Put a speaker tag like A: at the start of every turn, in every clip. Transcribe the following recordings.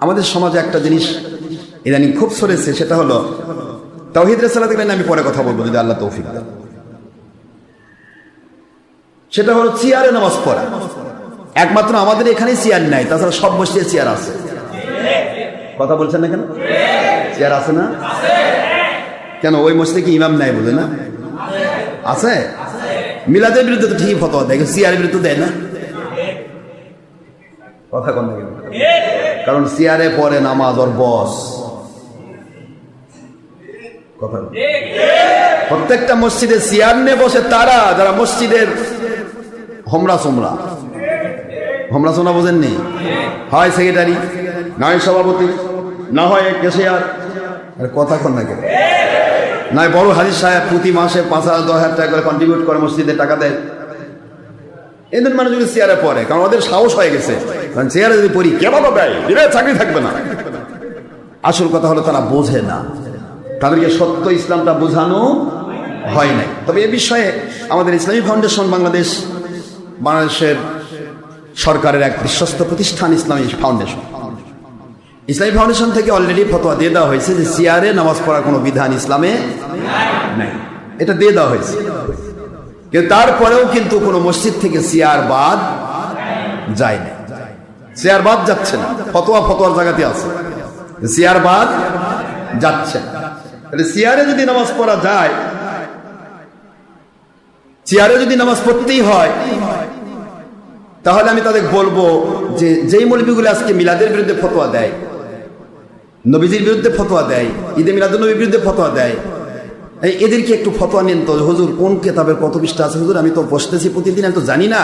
A: আমাদের সমাজে একটা জিনিস ইদানিং খুব চলেছে, সেটা হলো তাওহীদ রিসালাত নিয়ে আমি পরে কথা বলবো যদি আল্লাহ তৌফিক দেন। সেটা হলো চেয়ারে নামাজ পড়া। একমাত্র আমাদের এখানে চেয়ার নাই, তাছাড়া সব মসজিদে চেয়ার আছে। কথা বলছেন না কেন? চেয়ার আছে না কেন? ওই মসজিদে কি ইমাম নাই বলে না? আছে। মিলাদের বিরুদ্ধে তো ঠিকই ফতোয়া দেয়, চেয়ারের বিরুদ্ধে দেয় না। কথা কন না কেন? কারণ চেয়ারে পড়ে নামাজ ওর বস। কথা প্রত্যেকটা মসজিদে চেয়ার নিয়ে বসে তারা যারা মসজিদের হোমরা সোমরা বোঝেননি, হয় সেক্রেটারি, না হয় সভাপতি, না হয় ক্যাশিয়ার। কথা কন না কেন? নয় বড় হাজির সাহেব প্রতি মাসে 5,000-10,000 টাকা করে কন্ট্রিবিউট করে মসজিদে টাকা দেয়। এদের মানুষগুলো চেয়ারে পড়ে কারণ ওদের সাহস হয়ে গেছে, কারণ চেয়ারে যদি পড়ি কে বাবা দেয়, চাকরি থাকবে না। আসল কথা হলো তারা বোঝে না, তাদেরকে সত্য ইসলামটা বোঝানো হয় নাই। তবে এ বিষয়ে আমাদের ইসলামী ফাউন্ডেশন বাংলাদেশের সরকারের এক বিশ্বস্ত প্রতিষ্ঠান ইসলামী ফাউন্ডেশন থেকে অলরেডি ফতোয়া দিয়ে দেওয়া হয়েছে যে চেয়ারে নামাজ পড়ার কোনো বিধান ইসলামে নাই, এটা দিয়ে দেওয়া হয়েছে। কিন্তু তারপরেও কিন্তু কোনো মসজিদ থেকে চেয়ার বাদ যায় না, চেয়ার বাদ যাচ্ছে না। ফতোয়ার জায়গাতে আছে, চেয়ার বাদ যাচ্ছে না। তাহলে চেয়ারে যদি নামাজ পড়া যায়, চেয়ারে যদি নামাজ পড়তেই হয়, তাহলে আমি তাদের বলবো যে যেই মৌলবীগুলো আজকে মিলাদের বিরুদ্ধে ফতোয়া দেয়, নবীজির বিরুদ্ধে ফতোয়া দেয়, ঈদে মিলাদুন নবীর বিরুদ্ধে ফতোয়া দেয়, এদেরকে একটু ফতোয়া নিন তো। হুজুর কোন কেতাবের কত পৃষ্ঠা আছে? হুজুর আমি তো বসতেছি প্রতিদিন, আমি তো জানি না,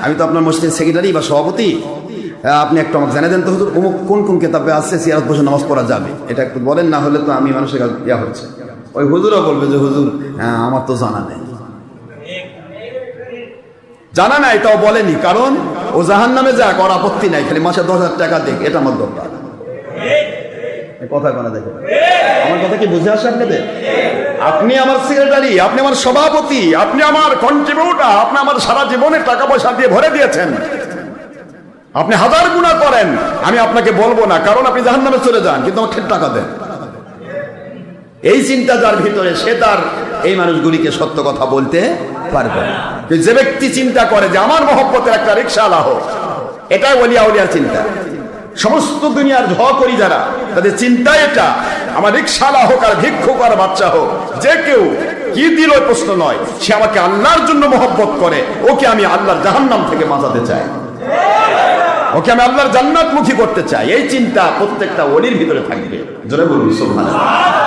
A: আমি তো আপনার মসজিদের সেক্রেটারি বা সভাপতি, আপনি একটু আমাকে জানিয়ে দেন তো হুজুর অমুক কোন কেতাবে আছে চেয়ারত বসে নামাজ পড়া যাবে, এটা একটু বলেন, না হলে তো আমি মানুষের কাছে ইয়া হচ্ছে। ওই হুজুরও বলবে যে হুজুর আমার তো জানা নেই, তাও বলেনি, কারণ ও জাহান্নামে যাক ওর আপত্তি নাই, খালি মাসে 10,000 টাকা দেখ, এটা আমার দরকার। কথা কোনা দেখে আমার কথা কি বুঝে আসে আপনাদের? আপনি আমার সেক্রেটারি, আপনি আমার সভাপতি, আপনি আমার কন্ট্রিবিউটর, আপনি আমার সারা জীবনের টাকা পয়সা দিয়ে ভরে দিয়েছেন, আপনি 1000 গুণা করেন, আমি আপনাকে বলবো না, কারণ আপনি জাহান্নামে চলে যান, কিন্তু আমাকে টাকা দেন। এই চিন্তা যার ভিতরে, সে তার এই মানুষগুলিকে সত্য কথা বলতে পারবে না। যে ব্যক্তি চিন্তা করে যে আমার মহব্বতের একটা রিকশাওয়ালা হোক, এটাই ওলিয়ার চিন্তা। সমস্ত দুনিয়ার করি যারা, তাদের চিন্তা এটা, আমার রিকশাওয়ালা হোক আর ভিক্ষুক আর বাচ্চা হোক, যে কেউ কি দিল প্রশ্ন নয়, সে আমাকে আল্লাহর জন্য মহব্বত করে, ওকে আমি আল্লাহর জাহান্নাম থেকে বাঁচাতে চাই, ওকে আমি আল্লাহর জান্নাতমুখী করতে চাই। এই চিন্তা প্রত্যেকটা ওলির ভিতরে থাকবে। জোরে বলুন সুবহানাল্লাহ।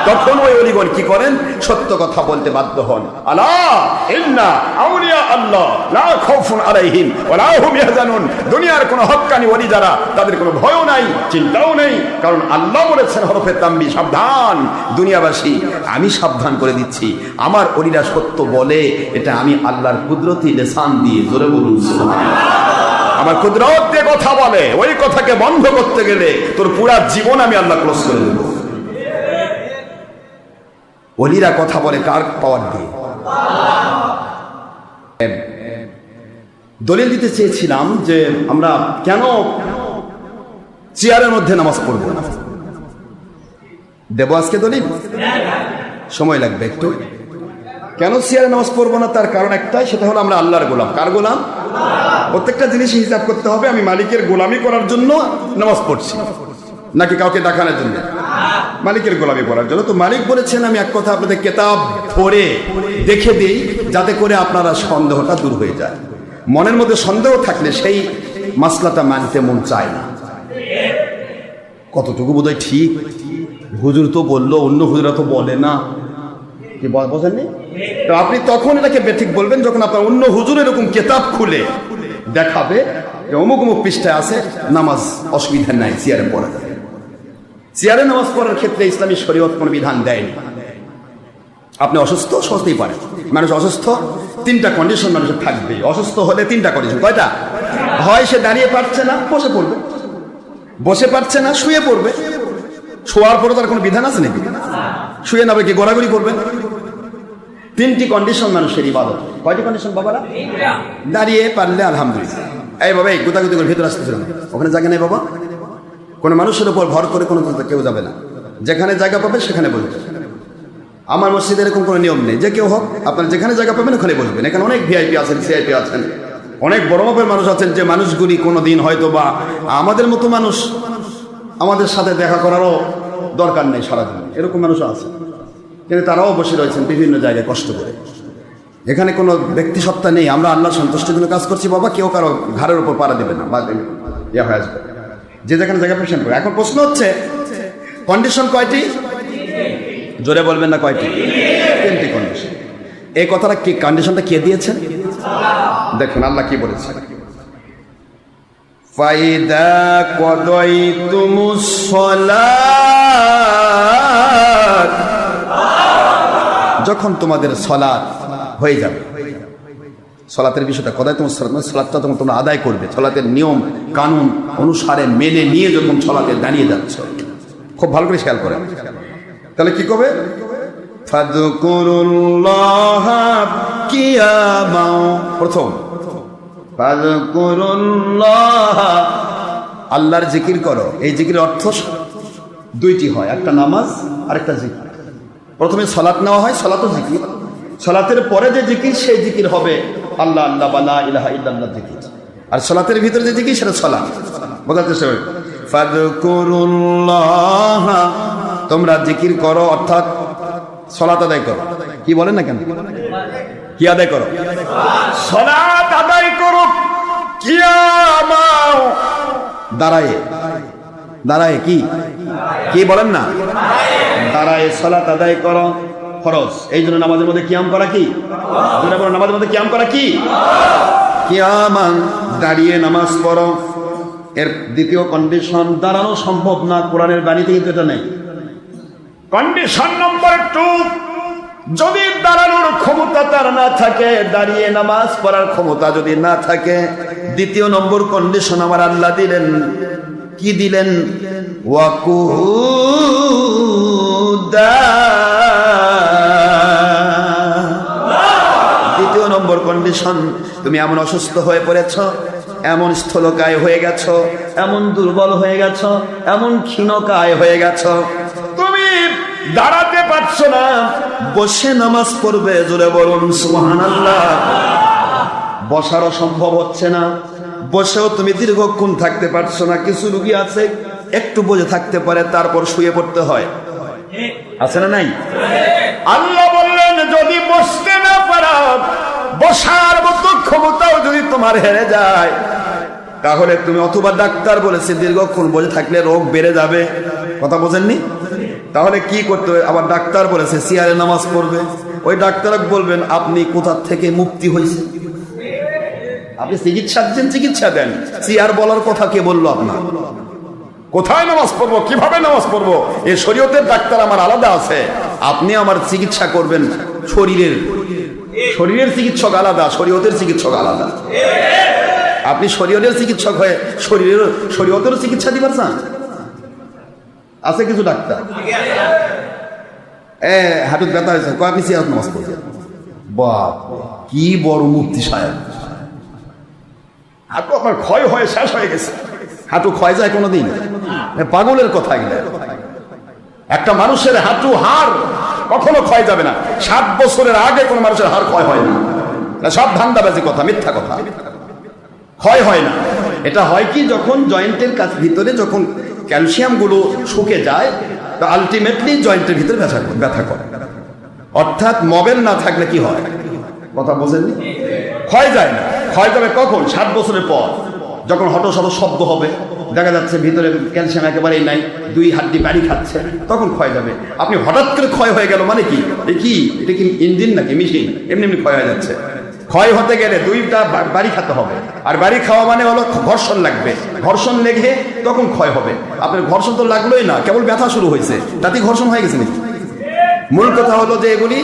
A: তখন ওই ওলিগণ কি করেন? সত্য কথা বলতে বাধ্য হন। আলা ইন্না আউলিয়া আল্লাহ লা খাউফুন আলাইহিম ওয়া লা হুম ইয়াহজানুন। দুনিয়ার কোন হক্কানি ওলি যারা, তাদের কোনো ভয়ও নাই, চিন্তাও নেই, কারণ আল্লাহ বলেছেন হরফে তানবী, সাবধান দুনিয়াবাসী, আমি সাবধান করে দিচ্ছি। আমার ওলিরা সত্য বলে, এটা আমি আল্লাহর কুদরতি লিসান দিয়ে। জোরে বলুন সুবহানাল্লাহ। আমার কুদরত দিয়ে কথা বলে, ওই কথাকে বন্ধ করতে গেলে তোর পুরা জীবন আমি আল্লাহ ক্লোজ করে দেব। ওলিরা কথা বলে কার পাওয়ার দিয়ে? দলিল দিতে চেয়েছিলাম যে আমরা কেন চেয়ারের মধ্যে নামাজ পড়ব না। দেব আজকে দলিল? সময় লাগবে একটু। কেন চেয়ারে নামাজ পড়বো না? তার কারণ একটাই, সেটা হলো আমরা আল্লাহর গোলাম। কার গোলাম? প্রত্যেকটা জিনিস হিসাব করতে হবে, আমি মালিকের গোলামি করার জন্য নামাজ পড়ছি নাকি কাউকে দেখানোর জন্য? মালিকের গোলামি করার জন্য। তো মালিক বলেছেন আমি এক কথা আপনাদের কেতাব ধরে দেখে দিই, যাতে করে আপনারা সন্দেহটা দূর হয়ে যায়। মনের মধ্যে সন্দেহ থাকলে সেই মাসলাটা মানতে মন চায় না। কতটুকু বোধহয় ঠিক? হুজুর তো বললো, অন্য হুজুরা তো বলে না, কি বোঝেননি? তো আপনি তখন এটাকে বেঠিক বলবেন যখন আপনার অন্য হুজুর এরকম কেতাব খুলে দেখাবে যে অমুক অমুক পৃষ্ঠায় আছে, নামাজ অসুবিধা নাই, চেয়ারে পড়া যাবে। চেয়ারে নামাজ পড়ার ক্ষেত্রে ইসলামী শরীয়ত কোনো বিধান দেয়নি। আপনি অসুস্থ, সহজতেই পারেন। মানুষ অসুস্থ, 3টা কন্ডিশন মানুষের থাকবে। অসুস্থ হলে 3টা কন্ডিশন। কয়টা? হয় সে দাঁড়িয়ে পারছে না, বসে পড়বে, বসে পারছে না, শুয়ে পড়বে। শোয়ার পরে তার কোনো বিধান আছে নাকি? শুয়ে না কি গোড়াগড়ি করবেন? 3টি কন্ডিশন মানুষের ইবাদত। কয়টি কন্ডিশন বাবারা? দাঁড়িয়ে পারলে আলহামদুলিল্লাহ। এই বাবা, এই গুতাগুতি করে ভিতরে আসতেছিল না, ওখানে জায়গা নেই বাবা, কোনো মানুষের উপর ভর করে কোনো কেউ যাবে না, যেখানে জায়গা পাবে সেখানে বলবে। আমার মসজিদে এরকম কোনো নিয়ম নেই যে কেউ হোক আপনার যেখানে জায়গা পাবেন ওখানে বলবেন। এখানে অনেক ভিআইপি আছেন, সিআইপি আছেন, অনেক বড় মাপের মানুষ আছেন, যে মানুষগুলি কোনো দিন হয়তো বা আমাদের মতো মানুষ আমাদের সাথে দেখা করারও দরকার নেই সারাদিন, এরকম মানুষও আছে, কিন্তু তারাও বসে রয়েছেন বিভিন্ন জায়গায় কষ্ট করে। এখানে কোনো ব্যক্তি সত্তা নেই, আমরা আল্লাহ সন্তুষ্টির জন্য কাজ করছি বাবা, কেউ কারো ঘাড়ের উপর পাড়া দেবে না বা ইয়ে হয়ে আসবে, যে যেখানে জায়গা পেশেন্ট করে। এখন প্রশ্ন হচ্ছে কন্ডিশন কয়টি? জোরে বলবেন না কয়টি? 3টি কন্ডিশন। এই কথাটা কি, কন্ডিশনটা কে দিয়েছেন? দেখুন আল্লাহ কি বলেছে, ফাইদা কদাইতুমুস সালাত, যখন তোমাদের সালাত হয়ে যাবে। সালাতের বিষয়টা কদাইতুমুস সালাত মানে সালাতটা যখন তোমরা আদায় করবে, সালাতের নিয়ম কানুন অনুসারে মেনে নিয়ে যখন সালাতে দাঁড়িয়ে যাচ্ছ, খুব ভালো করে খেয়াল করে, তাহলে কি করবে? ফাযকুরুল্লাহ কিয়ামা, প্রথম ফাযকুরুল্লাহ, আল্লাহর জিকির করো। এই জিকিরের অর্থ 2টি হয়, একটা নামাজ আর একটা জিকির। প্রথমে সালাত নেওয়া হয়, সালাতও জিকির। সালাতের পরে যে জিকির সেই জিকির হবে আল্লাহ আল্লাহ বা লা ইলাহা ইল্লাল্লাহ জিকির। আর সালাতের ভিতরে যে জিকির সেটা সালাত। বোঝাতে চাই, ফাযকুরুল্লাহ, তোমরা জিকির করো অর্থাৎ সালাত আদায় করো। কি বলেন না কেন? কি আদায় করো? সালাত আদায় করো। কিয়ামা, দাঁড়ায়, দাঁড়ায় কি কি বলেন না, দাঁড়ায় সালাত আদায় করো, ফরজ। এই জন্য নামাজের মধ্যে কিয়াম করা কি? নামাজের মধ্যে কিয়াম করা কি? কিয়ামা, দাঁড়িয়ে নামাজ পড়ো। এর দ্বিতীয় কন্ডিশন, দাঁড়ানো সম্ভব না, কোরআনের বাণীতে কিন্তু এটা নেই। কন্ডিশন নম্বর 2, যদি দাঁড়ানোর ক্ষমতা তার না থাকে, দাঁড়িয়ে নামাজ পড়ার ক্ষমতা যদি না থাকে, দ্বিতীয় নম্বর কন্ডিশন আমার আল্লাহ দিলেন। কি দিলেন? ওয়াকুদা, দ্বিতীয় নম্বর কন্ডিশন, তুমি এমন অসুস্থ হয়ে পড়েছ, এমন স্থলকায় হয়ে গেছ, এমন দুর্বল হয়ে গেছ, এমন ক্ষীণকায় হয়ে গেছ, তুমি দাঁড়াতে পারছো না, বসে নামাজ পড়বে। জোরে বলুন সুবহানাল্লাহ। বসারও সম্ভব হচ্ছে না, বসেও তুমি দীর্ঘক্ষণ থাকতে পারছো না। কিছু রোগী আছে একটু বসে থাকতে পারে, তারপর শুয়ে পড়তে হয়, আছে না নাই? আল্লাহ বললেন যদি বসতে না পারো, বসার মতো ক্ষমতাও যদি তোমার হেরে যায়, তাহলে তুমি, অথবা ডাক্তার বলেছে দীর্ঘক্ষণ বসে থাকলে রোগ বেড়ে যাবে, কথা বোঝেননি? তাহলে কি করতে হবে? আবার ডাক্তার বলেছে চেয়ারে নামাজ পড়বে। ওই ডাক্তার বলবেন আপনি কোথা থেকে মুক্তি হয়েছে? আপনি চিকিৎসা দিচ্ছেন, চিকিৎসা দেন, চেয়ার বলার কথা কে বললো আপনার? কোথায় নামাজ পড়বো, কিভাবে নামাজ পড়বো, এই শরীয়তের ডাক্তার আমার আলাদা আছে। আপনি আমার চিকিৎসা করবেন শরীরের, শরীরের চিকিৎসক আলাদা, শরীয়তের চিকিৎসক আলাদা। আপনি শরীয়তের চিকিৎসক হয়ে শরীয়তের চিকিৎসা দিবার চান? আছে কিছু ডাক্তার, হাঁটুর ব্যথা হয়েছে, আপনি চেয়ার নামাজ পড়বেন। বাপ, কি বড় মুফতি সাহেব! হাঁটু আপনার ক্ষয় হয়ে শেষ হয়ে গেছে। হাঁটু ক্ষয় যায় কোনোদিন? পাগলের কথা এগুলো। একটা মানুষের হাঁটু হাড় কখনো ক্ষয় যাবে না। 60 বছরের আগে কোনো মানুষের হাড় ক্ষয় হয় না, সব ধান্দাবাজি কথা, মিথ্যা কথা। ক্ষয় হয় না। এটা হয় কি, যখন জয়েন্টের কাছ ভিতরে যখন ক্যালসিয়াম গুলো শুকে যায়, তো আলটিমেটলি জয়েন্টের ভিতরে ব্যথা করে। অর্থাৎ মোবাইল না থাকলে কি হয়, কথা বোঝেননি? ক্ষয় যায় না। ক্ষয় যাবে কখন? 60 বছরের পর, যখন হঠাৎ শব্দ হবে, দেখা যাচ্ছে ভিতরে ক্যালসিয়াম একেবারেই নাই, 2 হাড্ডি বাড়ি খাচ্ছে, তখন ক্ষয় যাবে। আপনি হঠাৎ করে ক্ষয় হয়ে গেল মানে কি? এটা কি ইঞ্জিন নাকি মেশিন? এমনি এমনি ক্ষয় হয়ে যাচ্ছে। ক্ষয় হতে গেলে 2টা বাড়ি খেতে হবে, আর বাড়ি খাওয়া মানে হলো ঘর্ষণ লাগবে, ঘর্ষণ লেগে তখন ক্ষয় হবে। আপনার ঘর্ষণ তো লাগলোই না, কেবল ব্যথা শুরু হয়েছে, তাতেই ঘর্ষণ হয়ে গেছে নাকি? মূল কথা হলো যে এগুলি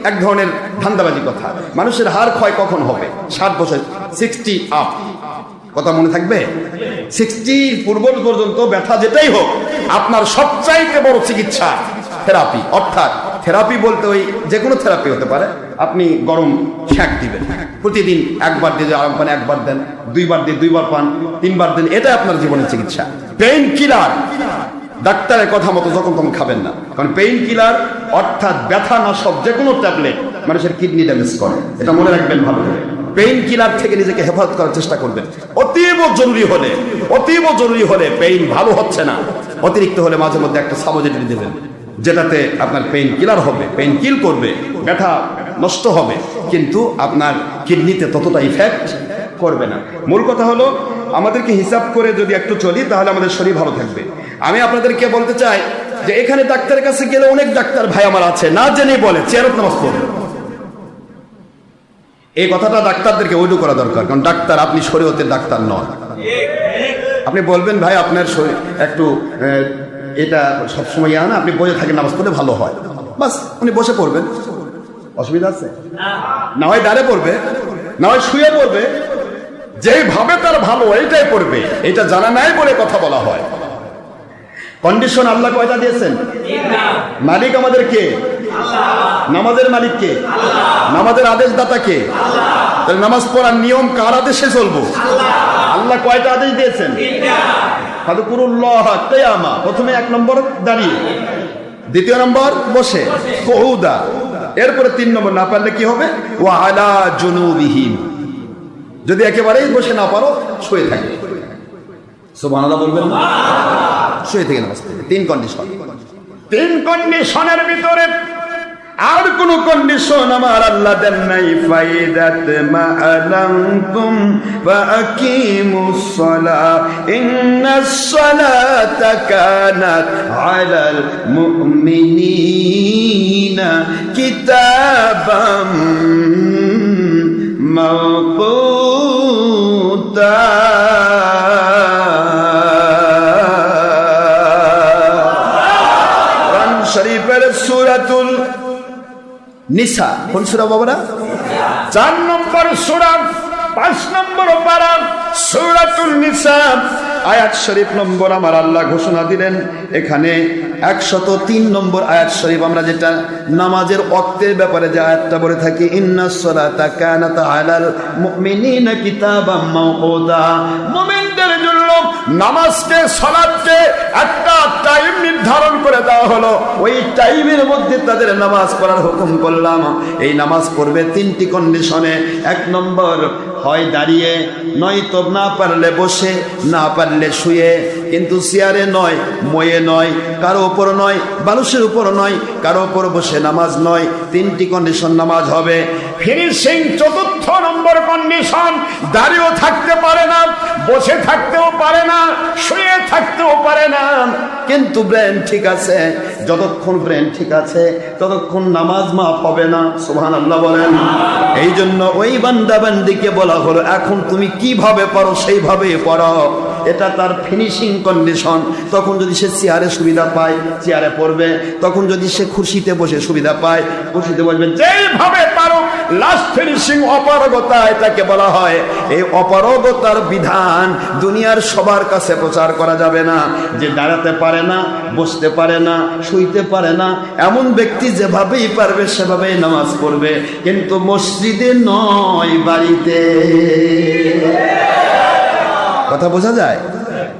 A: এক ধরনের ধান্দাবাজি কথা। মানুষের হাড় ক্ষয় কখন হবে? 60 বছর, 60 আপ, কথা মনে থাকবে। 60 পূর্ব পর্যন্ত ব্যথা যেটাই হোক, আপনার সবচাইতে বড় চিকিৎসা থেরাপি। অর্থাৎ থেরাপি বলতে ওই যে কোনো থেরাপি হতে পারে। আপনি গরম ছ্যাঁক দিবেন, প্রতিদিন একবার দিয়ে আরাম পান, একবার দেন, দুইবার দিয়ে দুইবার পান, তিনবার দেন, এটা আপনার জীবনের চিকিৎসা। পেইন কিলার ডাক্তারের কথা মতো যখন তখন খাবেন না, কারণ পেইন কিলার অর্থাৎ ব্যথা নাশক যে কোনো ট্যাবলেট মানুষের কিডনি ড্যামেজ করে, এটা মনে রাখবেন ভালো করে। পেইন কিলার থেকে নিজেকে হেফাজত করার চেষ্টা করবেন। অতীব জরুরি হলে পেইন ভালো হচ্ছে না, অতিরিক্ত হলে মাঝে মধ্যে একটা সাবোজেটিভ দেবেন, যেটাতে আপনার পেইন কিলার হবে, পেইন কিল করবে, ব্যথা নষ্ট হবে, কিন্তু আপনার কিডনিতে ততটা ইফেক্ট করবে না। মূল কথা হলো আমাদেরকে হিসাব করে যদি একটু চলি তাহলে আমাদের শরীর ভালো থাকবে। আমি আপনাদেরকে বলতে চাই যে এখানে ডাক্তারের কাছে গেলে অনেক ডাক্তার ভাই আমার আছে, না জেনেই বলে চেয়ারত নামাজ পড়বে। এই কথাটা ডাক্তারদেরকে ওইটু করা দরকার, কারণ ডাক্তার, আপনি শরীয়তের ডাক্তার নন। আপনি বলবেন ভাই আপনার শরীর একটু এটা সবসময় না, আপনি বসে থাকেন নামাজ পড়লে ভালো হয়, বাস উনি বসে পড়বেন, অসুবিধা আছে? না হয় দাঁড়ে পড়বে, না হয় শুয়ে পড়বে, যেভাবে তার ভালো এইটাই পড়বে। এটা জানা নাই বলে কথা বলা হয়। কন্ডিশন আল্লাহ কয়টা দিয়েছেন? মালিক আমাদের কে? নামাজের মালিক কে? নামাজের আদেশদাতা কে? তাহলে নামাজ পড়ার নিয়ম কার আদেশে চলবো? আল্লাহ কয়টা আদেশ দিয়েছেন? ফাদকুরুল্লাহ কিয়ামা, প্রথমে 1 নম্বর দাঁড়িয়ে, 2 নম্বর বসে, কুউদা, এরপরে 3 নম্বর না পারলে কি হবে? ওয়া আলা জুনুবিহিম, যদি একেবারেই বসে না পারো শুয়ে থাকে। সুবহানাল্লাহ বলবেন না? শুয়ে থেকে নামাজ পড়বে। 3 কন্ডিশন। 3 কন্ডিশনের ভিতরে আর কোন কন্ডিশন আমার আল্লাহ দেন নাই। ফাইদাত মা'লামতুম ফাকিমুস সালাহ ইন্নাস সালাতা কানাত আলাল মুমিনিনা কিতাবাম মাওকুতা। কোরআন শরীফের সূরাতুল নিসা, কোন সূরা বাবারা? 4 নম্বর সূরা, 5 নম্বর পারা, সূরাতুল নিসা, আয়াত শরীফ নম্বর আমার আল্লাহ ঘোষণা দিলেন এখানে 103 নম্বর আয়াত শরীফ। আমরা যেটা নামাজের ওয়াক্তের ব্যাপারে যে আয়াতটা বলে থাকি, ইন্নাস সালাতা কানাত আলাল মুমিনিনা কিতাবাম মাওকুতা, মুমিনদের জন্য নামাজকে, সালাতকে একটা টাইম নির্ধারণ করে দেওয়া হলো, ওই টাইমের মধ্যে তাদের নামাজ পড়ার হুকুম করলাম। এই নামাজ পড়বে 3টি কন্ডিশনে। 1 নম্বর হয় দাঁড়িয়ে, নয়তো না পারলে বসে, না পারলে শুয়ে, কিন্তু চেয়ারে নয়, ময়ে নয়, কারো উপর নয়, বালুসের উপর নয়, কারো উপর বসে নামাজ নয়। 3টি কন্ডিশন নামাজ হবে। ফিনিশিং 4র্থ নম্বর কন্ডিশন, দাঁড়িয়েও থাকতে পারে না, বসে থাকতেও পারে না, শুয়ে থাকতেও পারে না, কিন্তু ব্রেন ঠিক আছে। যতক্ষণ ব্রেন ঠিক আছে ততক্ষণ নামাজ মাফ হবে না। সুবহানাল্লাহ বলেন। এই জন্য ওই বান্দা বান্দিকে বলা হলো এখন তুমি কিভাবে পারো সেইভাবে পড়ো, এটা তার ফিনিশিং কন্ডিশন। তখন যদি সে চেয়ারে সুবিধা পায় চেয়ারে পড়বে, তখন যদি সে খুশিতে বসে সুবিধা পায় খুশিতে বসবে, যেভাবে পারো। লাস্ট ফিনিশিং অপারগতা এটাকে বলা হয়। এই অপারগতার বিধান দুনিয়ার সবার কাছে প্রচার করা যাবে না। যে দাঁড়াতে পারে না, বসতে পারে না, শুইতে পারে না, এমন ব্যক্তি যেভাবেই পারবে সেভাবেই নামাজ পড়বে, কিন্তু মসজিদে নয়, বাড়িতে। কথা বোঝা যায়?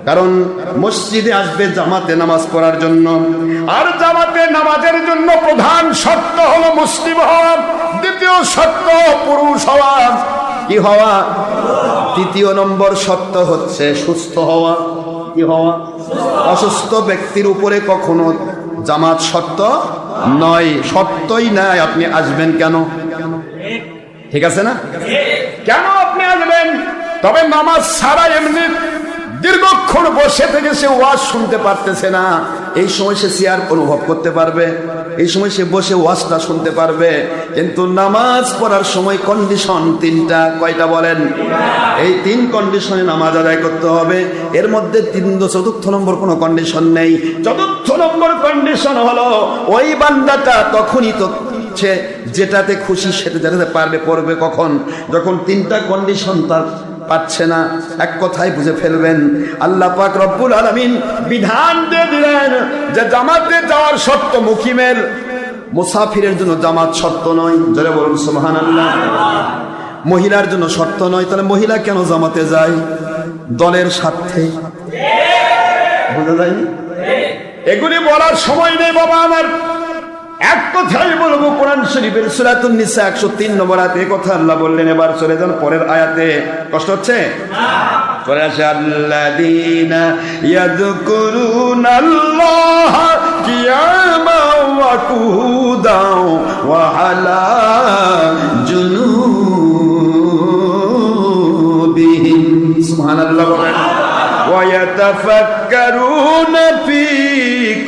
A: কারণ মসজিদে আসবে জামাতে নামাজ পড়ার জন্য, আর জামাতে নামাজের জন্য প্রধান শর্ত হলো মুসলিম হওয়া, দ্বিতীয় শর্ত পুরুষ হওয়া। কি হওয়া? 3য় নম্বর শর্ত হচ্ছে সুস্থ হওয়া। কি হওয়া? অসুস্থ ব্যক্তির উপরে কখনো জামাত শর্ত নয়, শর্তই নাই। আপনি আসবেন কেন? ঠিক আছে না? কেন আপনি আসবেন? তবে নামাজ ছাড়া এমনি দীর্ঘক্ষণ বসে থেকে সে ওয়াজ শুনতে পারতেছে না, এই সময় সে চেয়ার অনুভব করতে পারবে, এই সময় সে বসে ওয়াজটা শুনতে পারবে। কিন্তু নামাজ পড়ার সময় কন্ডিশন 3টা। কয়টা বলেন? এই 3 কন্ডিশনে নামাজ আদায় করতে হবে। এর মধ্যে 4র্থ নম্বর কোনো কন্ডিশন নেই। 4র্থ নম্বর কন্ডিশন হলো ওই বান্দাটা তখনই তো সে যেটাতে খুশি সেটা যেটাতে পারবে পড়বে। কখন? যখন 3টা কন্ডিশন তার পাচ্ছে না। এক কথায় বুঝে ফেলবেন, আল্লাহ পাক রব্বুল আলামিন বিধান দিয়ে দিলেন যে জামাতে যাওয়ার শর্ত মুকিমের মুসাফিরের জন্য জামাত শর্ত নয়, জোরে বলুন সুবহানাল্লাহ। মহিলার জন্য শর্ত নয়, তাহলে মহিলা কেন জামাতে যায়? দলের স্বার্থে। বুঝা যায়নি? এগুলি বলার সময় নেই বাবা আমার। এক কথাই বলবো, কোরআন শরীফের সূরাতুন নিসা 103 নম্বর আয়াতে কথা আল্লাহ বললেন। এবার চলে যান পরের আয়াতে। কষ্ট হচ্ছে? চলে আসে, আল্লাযীনা ইয়াযকুরুনাল্লাহা কিয়ামান ওয়া কুউদান ওয়া আলা জুনুবিহিম। সুবহানাল্লাহ বলেন। وَيَتَفَكَّرُونَ فِي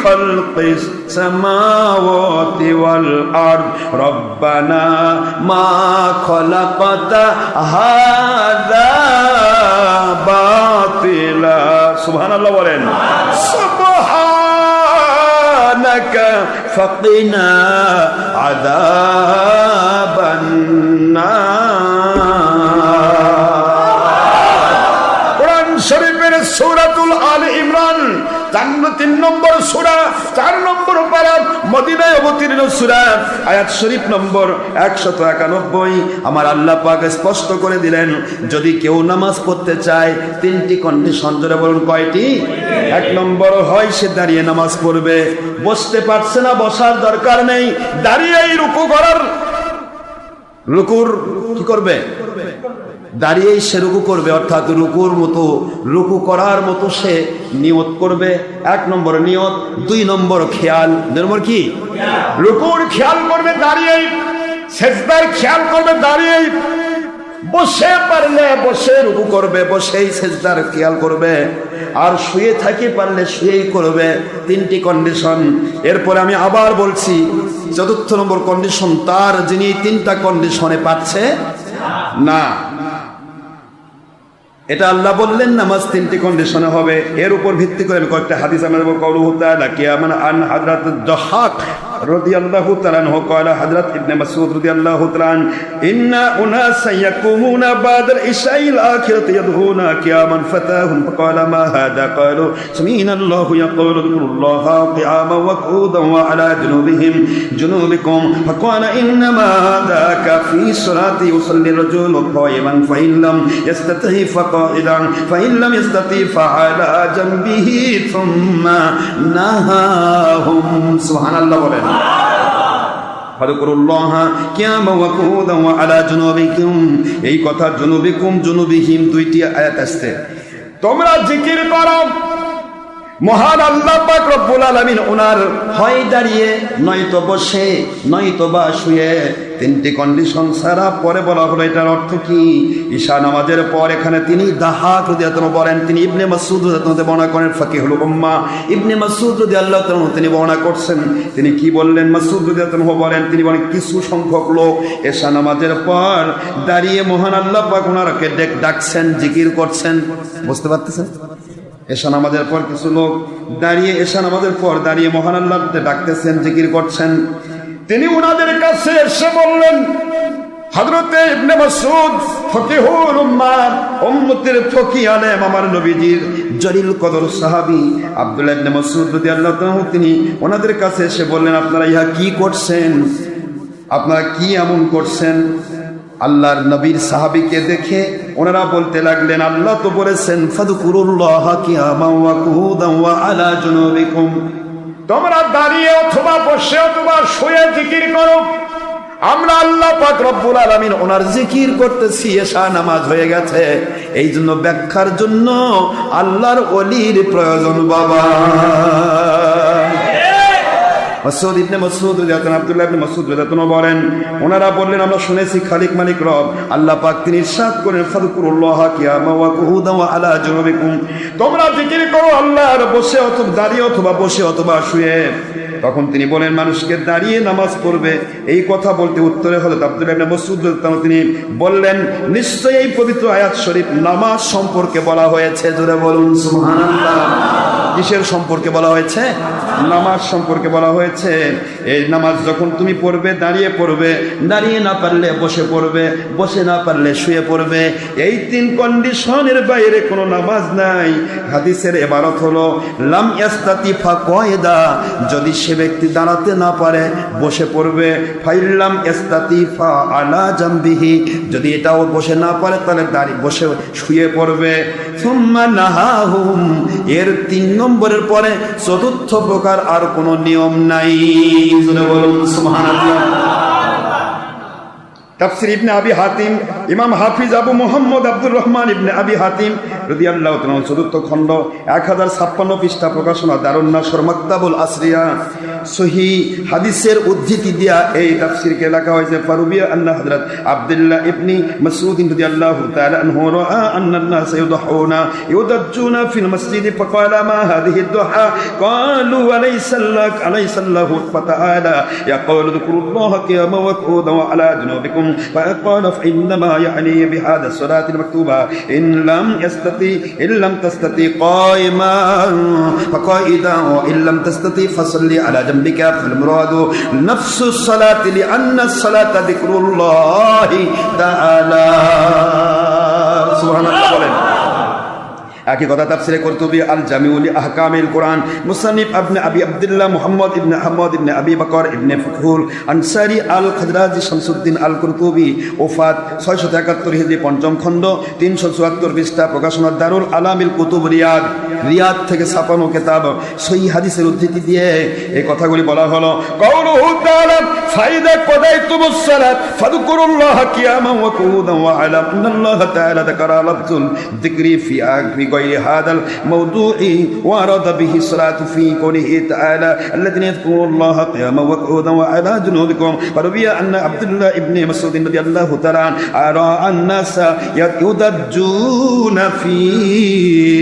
A: خَلْقِ السَّمَاوَاتِ وَالْأَرْضِ رَبَّنَا مَا خَلَقْتَ هَذَا بَاطِلًا। সুবহানাল্লাহ বলেন। সুবহানাকা ফাকিনা আযাবান নার। শরীফের সূরাতুল আলে ইমরান 3 নম্বর সূরা, 4 নম্বর পারা, মদিনায় অবতীর্ণ সূরা, আয়াত শরীফ নম্বর 191। আমার আল্লাহ পাক স্পষ্ট করে দিলেন, যদি কেউ নামাজ পড়তে চায় 3টি কন্ডিশন। জোরে বলুন কয়টি? 1 নম্বর হয় সে দাঁড়িয়ে নামাজ পড়বে। বসতে পারছে না, বসার দরকার নেই, দাঁড়িয়েই রুকু করার, রুকুর কি করবে? দাঁড়িয়েই সে রুকু করবে, অর্থাৎ রুকুর মতো, রুকু করার মতো সে নিয়ত করবে। 1 নম্বর নিয়ত। 2 নম্বর খেয়াল। 2 নম্বর কি? রুকুর খেয়াল করবে দাঁড়িয়েই, সেজদার খেয়াল করবে দাঁড়িয়েই, বসে পারলে বসে রুকু করবে, বসেই সেজদার খেয়াল করবে, আর শুয়ে থাকি পারলে শুয়েই করবে। 3টি কন্ডিশন। এরপরে আমি আবার বলছি, 4র্থ নম্বর কন্ডিশন তার, যিনি 3টা কন্ডিশনে পাচ্ছে না। এটা আল্লাহ বললেন নামাজ 3টি কন্ডিশনে হবে। এর উপর ভিত্তি করে আমি কয়েকটা হাদিস আমরা দেব। কাউলুহু তাআলা কিয়ামান আন হযরত যাহাক রাদিয়াল্লাহু তাআলা আনহু ক্বালা হযরত ইবনে মাসউদ রাদিয়াল্লাহু তাআলা আন ইন্না উনাসা ইয়াকুমুনা বাদাল ইশাইল আখিরাতি ইয়াদহুনা কিয়ামান ফাতাহুম ফাকালা মা হাদা ক্বালু সামি'নাল্লাহু ইয়াকুলু যকুরুল্লাহা কিয়ামান ওয়া কুউদান ওয়া আলা জুনুবিকুম ফাকালা ইন্নামা যাকা ফি সালাতি ইউসাল্লি রাজুলু কায়িমান ফাইল্লাম ইস্তাতি قائدا فإن لم يستطع فعلى جنبه ثم نهاهم سبحان الله বলেন ফাযকুরুল্লাহা কিয়ামান ওয়া কুউদান ওয়া আলা জুনুবিকুম। এই কথা জুনুবিকুম জুনুবিহিম 2টি আয়াত আছে। তোমরা জিকির করো, মহান আল্লাহ পাক রব্বুল আলামিন ওনার হয় দাঁড়িয়ে, নয়তো বসে, নয়তো বা শুয়ে। 3টি কন্ডিশন ছাড়া পরে বলা হলো। এটার অর্থ কি? ঈশা নামাজের পর এখানে তিনি দাহাক রাদিয়াল্লাহু বলেন, তিনি ইবনে মাসউদ রাদিয়াল্লাহু বর্ণনা করেন, ফাকিহুল উম্মাহ ইবনে মাসউদ রাদিয়াল্লাহু তাআলা তিনি বর্ণনা করছেন। তিনি কি বললেন? মাসউদ রাদিয়াল্লাহু বলেন, তিনি বলেন কিছু সংখ্যক লোক ঈশা নামাজের পর দাঁড়িয়ে মহান আল্লাহ পাক ওনারকে ডাকছেন, জিকির করছেন। বুঝতে পারতেছেন? এশা নামাজের পর কিছু লোক দাঁড়িয়ে, এশা নামাজের পর দাঁড়িয়ে মহান আল্লাহকে ডাকতেছেন, জিকির করছেন। তিনি ওনাদের কাছে এসে বললেন, হযরতে ইবনে মাসউদ ফকিহুল উম্মাহ, উম্মতের ফকি আলেম, আমার নবীজির জলিল কদর সাহাবী আব্দুল্লাহ ইবনে মাসউদ রাদিয়াল্লাহু তাআলা, তিনি ওনাদের কাছে এসে বললেন, আপনারা ইহা কি করছেন? আপনারা কি এমন করছেন? আল্লাহর নবীর সাহাবীকে দেখে ওনারা বলতে লাগলেন, আল্লাহ তো বলেছেন ফাযকুরুল্লাহা কিয়ামান ওয়া কুউদান ওয়া আলা জুনুবিকুম। তোমরা দাঁড়িয়ে অথবা বসে অথবা শুয়ে জিকির করো। আমরা আল্লাহ পাক রব্বুল আলামিন ওনার জিকির করতেছি, এশা নামাজ হয়ে গেছে। এই জন্য ব্যাখ্যার জন্য আল্লাহর ওলির প্রয়োজন বাবা। মাসউদ ইবনে মাসউদ রাদিয়াল্লাহু আব্দুল্লাহ ইবনে মাসউদ রাদিয়াল্লাহু বলেন, ওনারা বললেন, আমরা শুনেছি খালিক মালিক রব আল্লাহ পাক তিনি ইরশাদ করেন, ফাযকুরুল্লাহা কিয়ামান ওয়া কুউদান ওয়া আলা জুনুবিকুম। তোমরা জিকির করো আল্লাহর বসে অথবা দাঁড়িয়ে অথবা বসে অথবা শুয়ে। তখন তিনি বলেন, মানুষকে দাঁড়িয়ে নামাজ পড়বে। এই কথা বলতে উত্তরে হযরত আব্দুল্লাহ ইবনে মাসউদ রাদিয়াল্লাহু তিনি বললেন, নিশ্চয়ই এই পবিত্র আয়াত শরীফ নামাজ সম্পর্কে বলা হয়েছে। জোরে বলুন সুবহানাল্লাহ। কিসের সম্পর্কে বলা হয়েছে? নামাজ সম্পর্কে বলা হয়েছে। এই নামাজ যখন তুমি পড়বে দাঁড়িয়ে পড়বে, দাঁড়িয়ে না পারলে বসে পড়বে, বসে না পারলে শুয়ে পড়বে। এই 3 কন্ডিশনের বাইরে কোনো নামাজ নাই। হাদিসের ইবারত হলো লাম ইয়াস্তাতি ফাকওয়াইদা, যদি সে ব্যক্তি দাঁড়াতে না পারে বসে পড়বে। ফাইল্লাম ইয়াস্তাতি ফা আলা জামবিহি, যদি এটাও বসে না পারে তাহলে দাঁড়িয়ে বসে শুয়ে পড়বে। সুম্মা নাহাহুম, এর 3 নম্বরের পরে 4র্থ প্রকার আর কোনো নিয়ম নাই। বলুন সুবহানাল্লাহ। তাফসীর ইবনে আবি হাতিম, ইমাম হাফিজ আবু মুহাম্মদ আব্দুর রহমান ইবনে আবি হাতিম রাদিয়াল্লাহু তাআলা 4র্থ খণ্ড 1056 পৃষ্ঠা, প্রকাশনা দারুন নাশর মাকতাবুল আসরিয়া। সহিহ হাদিসের উদ্ধৃতি দিয়া এই তাফসীরকে লেখা হয়েছে। ফারুবিয়া আন্না হযরত আব্দুল্লাহ ইবনে মাসউদ রাদিয়াল্লাহু তাআলা আনহু রাআ আন্না الناس يضحون في المسجد فقال ما هذه الضحى قالوا أليس الله فتعالى يقول اذكروا الله قياما وقعودا وعلى جنوبكم فقال فإنما يعني بهذا الصلاة المكتوبة إن لم تستطيع قائما فقائدا وإن لم تستطيع فصلي على جنبك. فالمراد نفس الصلاة لأن الصلاة ذكر الله تعالى. سبحان الله. একই কথা তাফসীরে কুরতুবী আল জামিউল আহকামিল কোরআন, মুসান্নিফ ইবনে আবি আব্দুল্লাহ মুহাম্মদ ইবনে আহমদ ইবনে আবি বকর ইবনে ফুকুল আনসারী আল খাজরাজি শামসুদ্দিন আল কুরতুবী, ওফাত 671 হিজরি, 5ম খণ্ড 374 পৃষ্ঠা, প্রকাশনা দারুল আলামিল কুতুব রিয়াদ। রিয়াদ থেকে ছাপানো কিতাব। সহিহ হাদিসের উদ্ধৃতি দিয়ে এই কথাগুলি বলা হলো। কাউলুহু তাআলা ফাইদা কদাইতুমুস সালাত ফাযকুরুল্লাহা কিয়ামান ওয়া কুউদান ওয়া আলা আন্নাল্লাহা তাআলা যাকারা লাফজুল যিকরি ফি غير هذا الموضوع ورد به الصلاة في قوله تعالى الذين يذكرون الله قياما وقعودا وعلى جنوبكم. وروي أن عبد الله بن مسعود رضي الله تعالى عنه رأى الناس يضجون في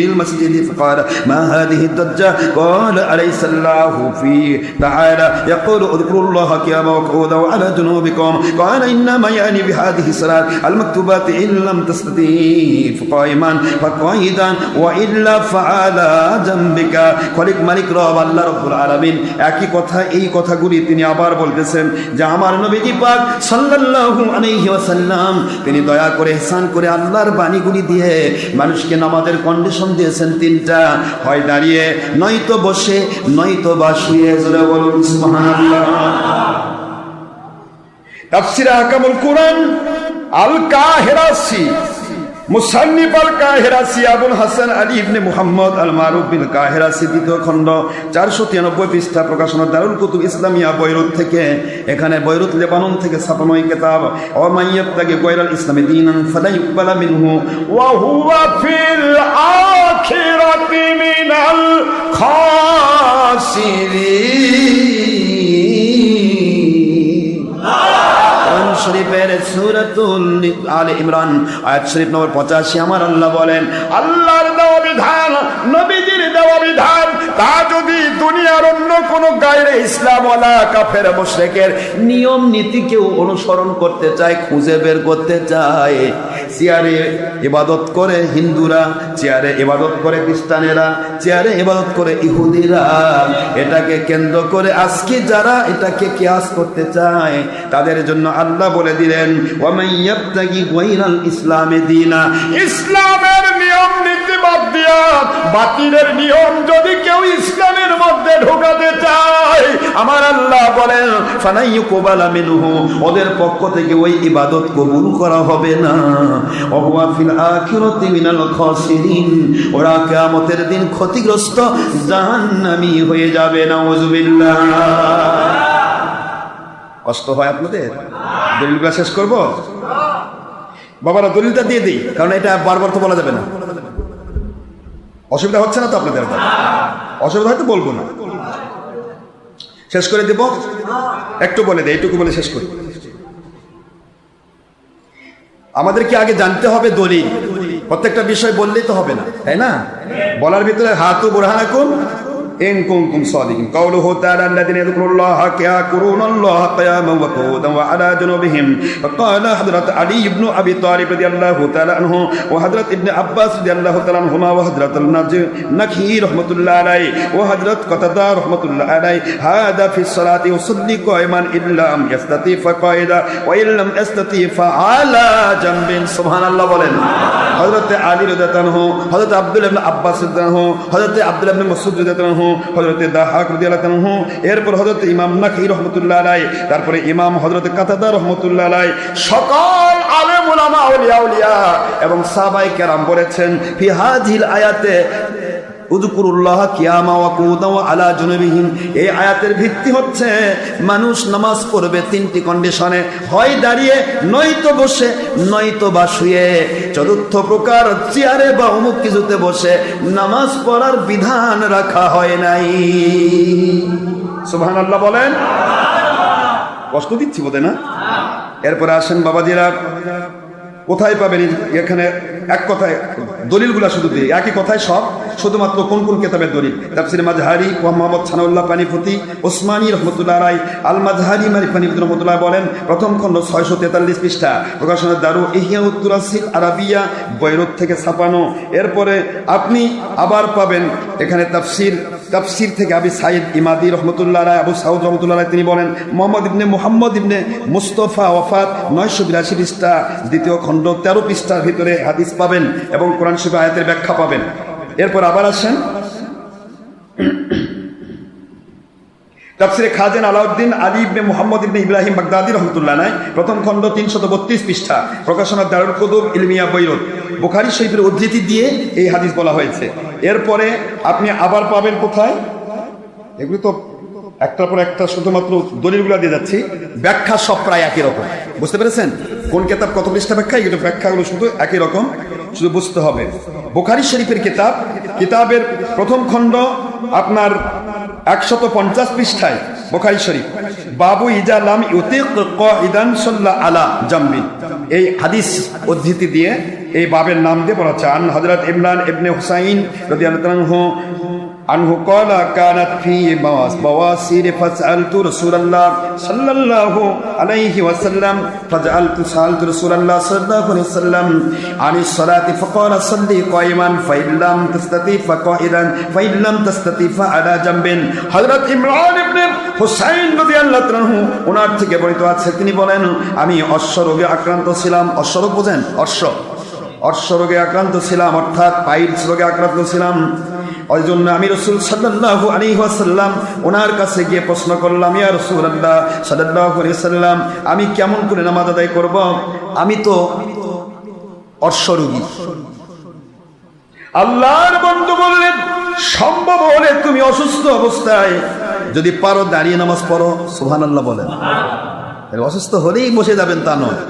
A: المسجد فقال ما هذه الضجة؟ قال أليس الله في تعالى يقول اذكروا الله قياما وقعودا وعلى جنوبكم؟ قال إنما يعني بهذه الصلاة المكتوبات إن لم تستطيع فقائما فقعيدا ওয়াইল্লা ফাআলা জামবিকা। খলিক মালিক রব আল্লাহ রাব্বুল আলামিন একই কথা, এই কথাগুলি তিনি আবার বলতেছেন যে আমার নবীজি পাক সাল্লাল্লাহু আলাইহি ওয়াসাল্লাম তিনি দয়া করে ইহসান করে আল্লাহর বাণীগুলি দিয়ে মানুষকে নামাজের কন্ডিশন দিয়েছেন 3টা, হয় দাঁড়িয়ে, নয়তো বসে, নয়তো বা শুয়ে। জোরে বলুন সুবহানাল্লাহ। তাফসীর আহকামুল কোরআন আল কাহিরাসি, মুসান্নিফ আল কাহিরাসি আবুল হাসান আলী ইবনে মুহাম্মদ আল মারুফ বিল কাহিরাসি, 2য় খণ্ড 493 পৃষ্ঠা, প্রকাশনা দারুল কুতুব ইসলামিয়া বৈরুত থেকে। এখানে বৈরুত লেবানন থেকে ছাপানো এই কিতাব। ওয়া মাইয়াবতাগি গায়রাল ইসলামি দীনান ফালা ইউকবালা মিনহু ওয়া হুয়া ফিল আখিরাতি মিনাল খাসিরিন। কোরআন শরীফের সূরাতুল আলে ইমরান আয়াত শরীফ নম্বর 85 আমার আল্লাহ বলেন, আল্লাহর দেওয়া বিধান, নবীজির দেওয়া বিধান, তা যদি দুনিয়ার অন্য কোন গায়রে ইসলাম ওয়ালা কাফের মুশরিকের নিয়ম নীতি কেউ অনুসরণ করতে চায়, খুঁজে বের করতে চায়, চেয়ারে ইবাদত করে হিন্দুরা, চেয়ারে ইবাদত করে খ্রিস্টানেরা, চেয়ারে ইবাদত করে ইহুদিরা, এটাকে কেন্দ্র করে আজকে যারা এটাকে কিয়াস করতে চায় তাদের জন্য আল্লাহ বলে দিলেন ওয়া মাইয়াবতাগি গায়রাল ইসলামে দীনা, ইসলামের নিয়ম নীতি বাদ দিয়া বাতিলের নিয়ম যদি কেউ ইসলামের মধ্যে ঢোকাতে চায়, আমার আল্লাহ বলেন ফালা ইউকবালা মিনহু, ওদের পক্ষ থেকে ওই ইবাদত কবুল করা হবে না। ওয়া হুয়া ফিল আখিরাতি মিনাল খাসিরিন, ওরা কিয়ামতের দিন ক্ষতিগ্রস্ত জাহান্নামী হয়ে যাবে। নাউযুবিল্লাহ। কষ্ট হয় আপনাদের? দলিলটা শেষ করব বাবারা, দলিলটা দিয়ে দিই, কারণ এটা বারবার তো বলা যাবে না। অসুবিধা হচ্ছে না তো আপনাদের? অসুবিধা হয়তো বলবো না, শেষ করে দেব। একটু বলে দেয়, এইটুকু বলে শেষ করি। আমাদেরকে আগে জানতে হবে দলিল, প্রত্যেকটা বিষয় বললেই তো হবে না, তাই না? বলার ভিতরে হাতু বুরহানাকুম ইন কুনতুম সাদিকিন। কাউলুহু তাআলা আল্লাযীনা ইয়াযকুরুল্লাহা কিয়াকুরুনাল্লাহা কিয়ামান ওয়া qu'udan ওয়া আলা জুনুবিহিম। ফাকালা হযরত আলী ইবনে আবি তালিব রাদিয়াল্লাহু তাআলা আনহু ওয়া হযরত ইবনে আব্বাস রাদিয়াল্লাহু তাআলা আনহুমা ওয়া হযরত নাকি রাহমাতুল্লাহ আলাইহি ওয়া হযরত কাতাদা রাহমাতুল্লাহ আলাইহি হাদা ফি সলাতি ইউসাল্লি কায়মান ইল্লাম ইয়াস্তাতি ফাকাইদা ওয়া ইল্লাম ইয়াস্তাতি ফাআলা জামবিন। সুবহানাল্লাহ বলেন। হযরত আলী রাদিয়াল্লাহু আনহু, হযরত আব্দুল্লাহ ইবনে আব্বাস রাদিয়াল্লাহু আনহু, হযরত আব্দুল্লাহ ইবনে মাসউদ রাদিয়াল্লাহু আনহু, হযরত দাহাক রাদিয়াল্লাহু আনহু, এরপর হযরত ইমাম নাকি রাহমাতুল্লাহ আলাইহি, তারপরে ইমাম হযরত কাতাদা রাহমাতুল্লাহ আলাইহি, সকল আলেম উলামা আউলিয়া এবং সাহাবায়ে কেরাম বলেছেন ফি হাযিল আয়াতে উযকুরুল্লাহা কিয়ামা ওয়া কুউদান ওয়া আলা জুনুবিহিম। এই আয়াতের ভিত্তি হচ্ছে মানুষ নামাজ পড়বে তিনটি কন্ডিশনে, হয় দাঁড়িয়ে, নয়তো বসে, নয়তো বা শুয়ে। চতুর্থ প্রকার চেয়ারে বা অমুক কিছুতে বসে নামাজ পড়ার বিধান রাখা হয় নাই। সুবহানাল্লাহ বলেন। কষ্ট দিচ্ছি বোধহয় না? এরপরে আসেন বাবাজিরা, কোথায় পাবেন এখানে এক কথায় দলিলগুলা শুধু দিই, একই কথায় সব, শুধুমাত্র কোন কোন কিতাবের দলিল। তাফসীর মাযহারি ওয়া মুহাম্মদ সানাউল্লাহ পানিপতি ওসমানী রাহমাতুল্লাহ আলাইহি, আল মাযহারি পানিপতি রাহমাতুল্লাহ বলেন, প্রথম খণ্ড 643 পৃষ্ঠা, প্রকাশনা দারু ইহইয়া তুরাসিল আরাবিয়া, বৈরুত থেকে ছাপানো। এরপরে আপনি আবার পাবেন এখানে তাফসীর থেকে আবি সাইদ ইমাদি রহমতুল্লাহ আলাইহি, আবু সাউদ রহমতুল্লাহ আলাইহি তিনি বলেন, মুহাম্মদ ইবনে মুস্তাফা ওয়াফাত 982 পৃষ্ঠা, দ্বিতীয় খণ্ড 13 পৃষ্ঠার ভিতরে হাদিস পাবেন এবং কোরআন শরীফ আয়াতের ব্যাখ্যা পাবেন। এরপর আবার আসেন তাফসীরে খাজেন আলাউদ্দিন আলী ইবনে মুহাম্মদ ইবনে ইব্রাহিম বাগদাদি রহমতুল্লাহ আলাইহি, প্রথম খণ্ড 332 পৃষ্ঠা, প্রকাশনা দারুল কুতুব ইলমিয়া বৈরুত, বুখারী শরীফের উদ্ধৃতি দিয়ে এই হাদিস বলা হয়েছে। এরপরে আপনি আবার পাবেন কোথায়, এগুলো তো একটার পর একটা শুধুমাত্র দলিলগুলো দিয়ে যাচ্ছি, ব্যাখ্যা সব প্রায় একই রকম। বুঝতে পেরেছেন কোন কিতাব কত পৃষ্ঠা ব্যাখ্যা? এগুলো ব্যাখ্যাগুলো শুধু একই রকম, শুধু বুঝতে হবে। বুখারী শরীফের কিতাবের প্রথম খণ্ড আপনার 150 পৃষ্ঠায় বুখারী শরীফ, বাবু ইজা লাম ইউতিক কাইদান সাল্লা আলা জামবিন, এই হাদিস উদ্ধৃতি দিয়ে এই বাবের নাম দিয়ে বলা হচ্ছে। আন হযরত ইমরান ইবনে হুসাইন রাদিয়াল্লাহু আনহু ক্বালা কানাত ফি বাওয়াসির ফাসআলতু রাসূলুল্লাহ সাল্লাল্লাহু আলাইহি ওয়াসাল্লাম সাআলতু রাসূলুল্লাহ সাল্লাল্লাহু আলাইহি ওয়াসাল্লাম আনিস সালাতি ফাকালা সাল্লি কায়মান ফাইল্লাম তাসতাতি ফাকাইদান ফাইল্লাম তাসতাতি ফাআলা জামবিন। হযরত ইমরান ইবনে হুসাইন রাদিয়াল্লাহু আনহু ওনার থেকে বর্ণিত আছে, তিনি বলেন, আমি অশ্বরোগে আক্রান্ত ছিলাম। অশ্বরোগ বোঝেন? অশ্বরোগে আক্রান্ত ছিলাম, অর্থাৎ পাইলস রোগে আক্রান্ত ছিলাম। ওই জন্য আমি রাসূল সাল্লাল্লাহু আলাইহি ওয়াসাল্লাম ওনার কাছে গিয়ে প্রশ্ন করলাম, ইয়া রাসূলুল্লাহ সাল্লাল্লাহু আলাইহি ওয়াসাল্লাম, আমি কেমন করে নামাজ আদায় করব? আমি তো অশ্বরোগী। আল্লাহর বন্ধু বললেন, সম্ভব হলে তুমি অসুস্থ অবস্থায় যদি পারো দাঁড়িয়ে নামাজ পড়ো। সুবহানাল্লাহ বলেন। অসুস্থ হলেই বসে যাবেন তা নয়,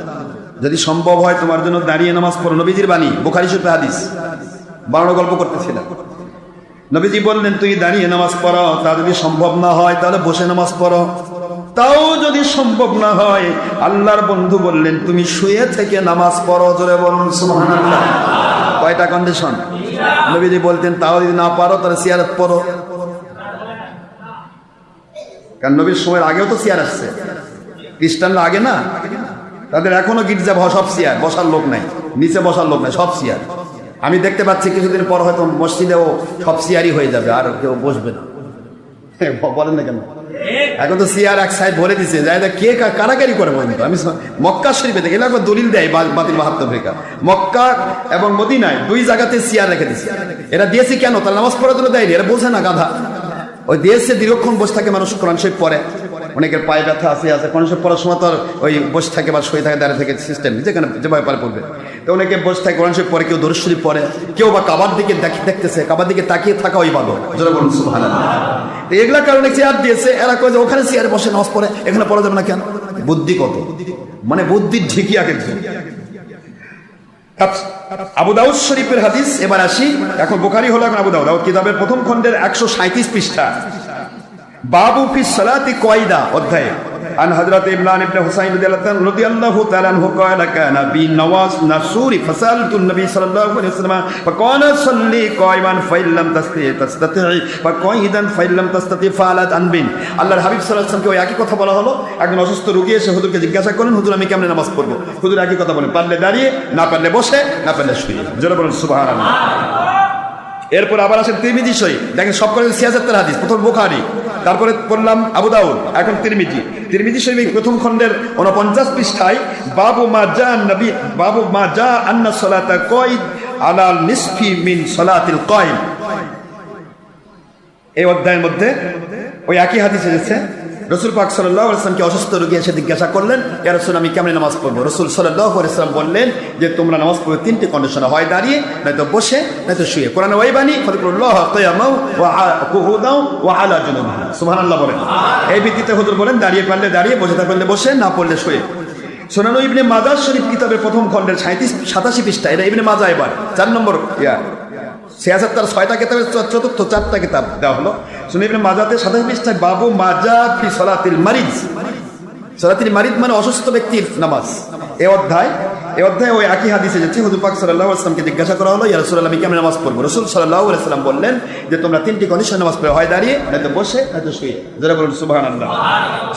A: যদি সম্ভব হয় তোমার জন্য দাঁড়িয়ে নামাজ পড়ো। নবীজির বাণী, বুখারী শরীফের হাদিস, বানানো গল্প করতেছি না। নবীজি বললেন, তুই দাঁড়িয়ে নামাজ পড়ো, তা যদি সম্ভব না হয় তাহলে বসে নামাজ পড়ো। তাও যদি সম্ভব না হয়, আল্লাহর বন্ধু বললেন, তুমি শুয়ে থেকে নামাজ পড়ো। জোরে বলুন সুবহানাল্লাহ। কয়টা কন্ডিশন? নবীজি বলতেন, তাও যদি না পারো তাহলে সিয়ারত পড়ো। কারণ নবীর সময়ের আগেও তো সিয়ার আসছে, খ্রিস্টানরা আগে না, তাদের এখনো গির্জা সব সিয়ার, বসার লোক নাই, নিচে বসার লোক নাই, সব সিয়ার। আমি দেখতে পাচ্ছি কিছুদিন পর হয়তো মসজিদেও সব সিয়ারই হয়ে যাবে, আর কেউ বসবে না। বলেন না কেন? এখন তো সিয়ার এক সাইড ভরে দিচ্ছে, যাই কে কারাকারি করে বলেন তো। আমি মক্কা শরীফে দেখি একবার দলিল দেয় বাতিল বাহাত্তর ফেকা, মক্কা এবং মদিনায় দুই জায়গাতে সিয়ার রেখে দিচ্ছে। এরা দিয়েছে কেন? তার নামাজ পড়ার জন্য দেয়নি, এরা বোঝে না, গাধা। ওই দিয়েছে দীর্ঘক্ষণ বসে থাকে মানুষ, কোরআন শরীফ পড়ে, অনেকের পায়ে ব্যথা আছে, কোরআন শরীফ পড়ার সময় তো ওই বসে থাকে বা শুয়ে থাকে, দাঁড়িয়ে থাকে, সিস্টেম যেখানে যেভাবে পারে পড়বে। তো অনেকে বসে থাকে, কোরআন শরীফ পড়ে, কেউ দরুদ শরীফ পড়ে, কেউ বা কাবার দিকে দেখতেছে, কাবার দিকে তাকিয়ে থাকা ওই ইবাদত। যারা বলুন সুবহানাল্লাহ। এগুলা কারণে চেয়ার দিয়েছে, এরা কয় যে ওখানে চেয়ারে বসে নামাজ পড়ে, এখানে পড়া যাবে না কেন? বুদ্ধি কত, মানে বুদ্ধির ঢিকি আগে। আবু দাউদ শরীফের হাদিস। এবার আসি, এখন বুখারী হলো, এখন আবু দাউদ কিতাবের প্রথম খণ্ডের 137 পৃষ্ঠা, বাবু ফি সালাতি কয়দা অধ্যায়ে عن حضرت عمران بن حسين رضي الله تعالى عنه قال كان بي نواس نسوري فسألت النبي صلى الله عليه وسلم فقال صلي قائما فإن لم تستطع فقعيدا فإن لم تستطع فعلى جنب আল্লাহর হাবিব সাল্লাল্লাহু আলাইহি ওয়াসাল্লামকে ওই একই কথা বলা হলো। একজন অসুস্থ রোগী এসে হুজুরকে জিজ্ঞাসা করেন, হুজুর আমি কেমনে নামাজ পড়বো? হুজুর একই কথা বলেন, পারলে দাঁড়িয়ে, না পারলে বসে, না পারলে শুয়ে। জোরে বলুন সুবহানাল্লাহ। এরপর আবার আসেন তিরমিজি শরীফ, দেখেন সব করে 76 হাদিস। প্রথম বুখারী, তারপরে পড়লাম আবু দাউদ, এখন তিরমিজি শরীফ প্রথম খণ্ডের 49 পৃষ্ঠায় বাবু মা জা আন্না সালাতা কয়দ আলাল নিসফি মিন সালাতিল কায়ম। এই অধ্যায়ের মধ্যে ওই একই হাদিস এসেছে। রাসূল পাক সাল্লাল্লাহু আলাইহি ওয়াসাল্লামকে অসুস্থ রোগী এসে জিজ্ঞাসা করলেন, ইয়া রাসূল আমি কেমনে নামাজ পড়বো? রাসূল সাল্লাল্লাহু আলাইহি ওয়াসাল্লাম বললেন যে তোমরা নামাজ পড়বে তিনটি কন্ডিশনে, হয় দাঁড়িয়ে, নয়তো বসে, নয়তো শুয়ে। কোরআনে ওই বাণী ফাযকুরুল্লাহ কিয়ামান ওয়া কুউদান ওয়া আলা জুনুবিহিম। সুবহানাল্লাহ বলেন। এই ভিত্তিতে হুজুর বলেন দাঁড়িয়ে পারলে দাঁড়িয়ে, বসে পারলে বসে, না পড়লে শুয়ে। সুনান ইবনে মাজাহ শরীফ কিতাবের প্রথম খণ্ডের 87 পৃষ্ঠা, এটা ইবনে মাজাহ এবার 4 নম্বর 6টা কিতাবের চতুর্থ 4টা কিতাব দেওয়া হলো। সুনান ইবনে মাজাহতে 27 পৃষ্ঠায় বাবু মাজা ফি সালাতিল মারিদ। সালাতিল মারিদ মানে অসুস্থ ব্যক্তির নামাজ। এই অধ্যায় ওই একই হাদিসে যাচ্ছে। হুজুর পাক সাল্লাল্লাহু আলাইহি ওয়াসাল্লামকে জিজ্ঞাসা করা হলো, ইয়া রাসূলুল্লাহ আমি কেমন নামাজ পড়বো? রাসূল সাল্লাল্লাহু আলাইহি ওয়াসাল্লাম বললেন যে তোমরা তিনটি কন্ডিশনে নামাজ পড়বে, হয় দাঁড়িয়ে, নয়তো বসে, নয়তো শুয়ে। যারা বলুন সুবহানাল্লাহ।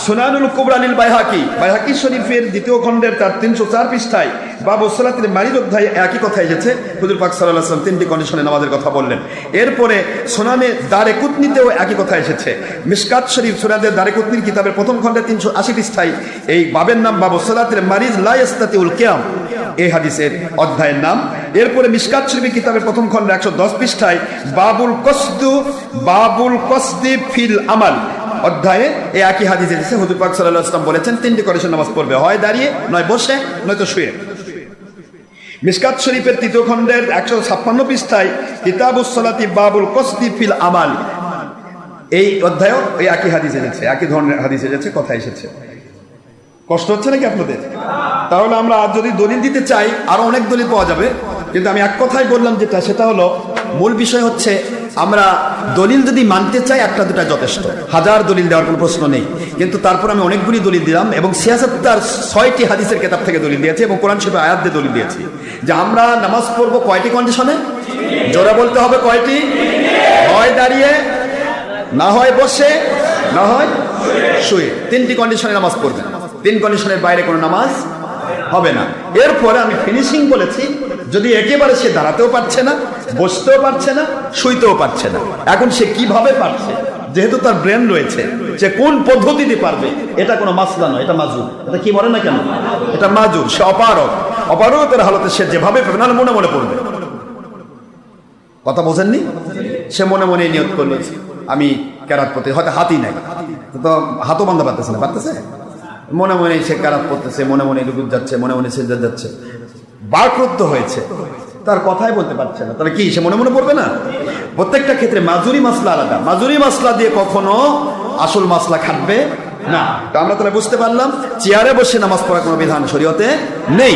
A: সুনানুল কুবরা লিল বাইহাকি শরীফের দ্বিতীয় খণ্ডের 304 পৃষ্ঠায় বাবু সালাতিল মারিদ অধ্যায়ে একই কথা এসেছে। হুজুর পাক সাল্লাল্লাহু আলাইহি ওয়াসাল্লাম তিনটি কন্ডিশনে নামাজের কথা বললেন। এরপরে সুনানে দারেকুতনিতেও একই কথা এসেছে। মিশকাত শরীফ সুনানে দারেকুতনির কিতাবের প্রথম খণ্ডের 380 পৃষ্ঠায় এই বাবের নাম বাবু সালাতিল মারিদ লা ইস্তাতিউল কিয়াম, এই হাদিসের অধ্যায়ের নাম। এরপরে মিশকাত শরীফের কিতাবের প্রথম খণ্ডে 110 পৃষ্ঠায় বাবুল কসদি ফিল আমাল অধ্যায়ে এই একই হাদিস এসেছে। হুজুর পাক সাল্লাল্লাহু আলাইহি ওয়াসাল্লাম বলেছেন তিনটি কন্ডিশন নামাজ পড়বে, হয় দাঁড়িয়ে, নয় বসে, নয়তো শুয়ে। মিশকাত শরীফের তৃতীয় খণ্ডের 156 পৃষ্ঠায় কিতাবুস সালাতি বাবুল কসদি ফিল আমাল, এই অধ্যায়েও এই একই হাদিস এসেছে, একই ধরনের হাদিস এসেছে, কথা এসেছে। কষ্ট হচ্ছে নাকি আপনাদের? তাহলে আমরা আজ যদি দলিল দিতে চাই আরো অনেক দলিল পাওয়া যাবে, কিন্তু আমি এক কথাই বললাম যেটা, সেটা হলো মূল বিষয় হচ্ছে আমরা দলিল যদি মানতে চাই একটা দুটা যথেষ্ট, হাজার দলিল দেওয়ার কোনো প্রশ্ন নেই। কিন্তু তারপর আমি অনেকগুলি দলিল দিলাম এবং 6টি হাদিসের কিতাব থেকে দলিল দিয়েছি এবং কোরআন শরীফের আয়াত দিয়ে দলিল দিয়েছি যে আমরা নামাজ পড়বো কয়টি কন্ডিশনে। জোরে বলতে হবে কয়টি? হয় দাঁড়িয়ে, না হয় বসে, না হয় শুয়ে। 3টি কন্ডিশনে নামাজ পড়বেন। 3 কন্ডিশনের বাইরে কোনো নামাজ হবে না। এরপরে আমি ফিনিশিং বলেছি, যদি একেবারে সে দাঁড়াতেও পারছে না, বসতেও পারছে না, শুইতেও পারছে না, এখন সে কিভাবে পারছে, যেহেতু তার ব্রেন রয়েছে, সে কোন পদ্ধতিতে পারবে, এটা কোনো মাসলা নয়, এটা মাজুর। এটা কি বলে না কেন, এটা মাজুর। সে অপারগতার হালতে সে যেভাবে পারবে, না মনে মনে পড়বে। কথা বোঝেননি? সে মনে মনে নিয়ত করলো আমি কেরাত পড়তে, হয়তো হাতই নাই, তো হাতও বান্ধা পারতেছে না, পারতেছে, মনে মনে সে কেরাত পড়তেছে, মনে মনে রুকুত যাচ্ছে, মনে মনে সিজদা যাচ্ছে, বাকরুদ্ধ হয়েছে, তার কথাই বলতে পারছে না, তাহলে কি সে মনে মনে পড়বে না? প্রত্যেকটা ক্ষেত্রে মাজুরি মাসলা আলাদা। মাজুরি মাসলা দিয়ে কখনো আসল মাসলা খাটবে না। তো আমরা তাহলে বুঝতে পারলাম চেয়ারে বসে নামাজ পড়ার কোনো বিধান শরীয়তে নেই।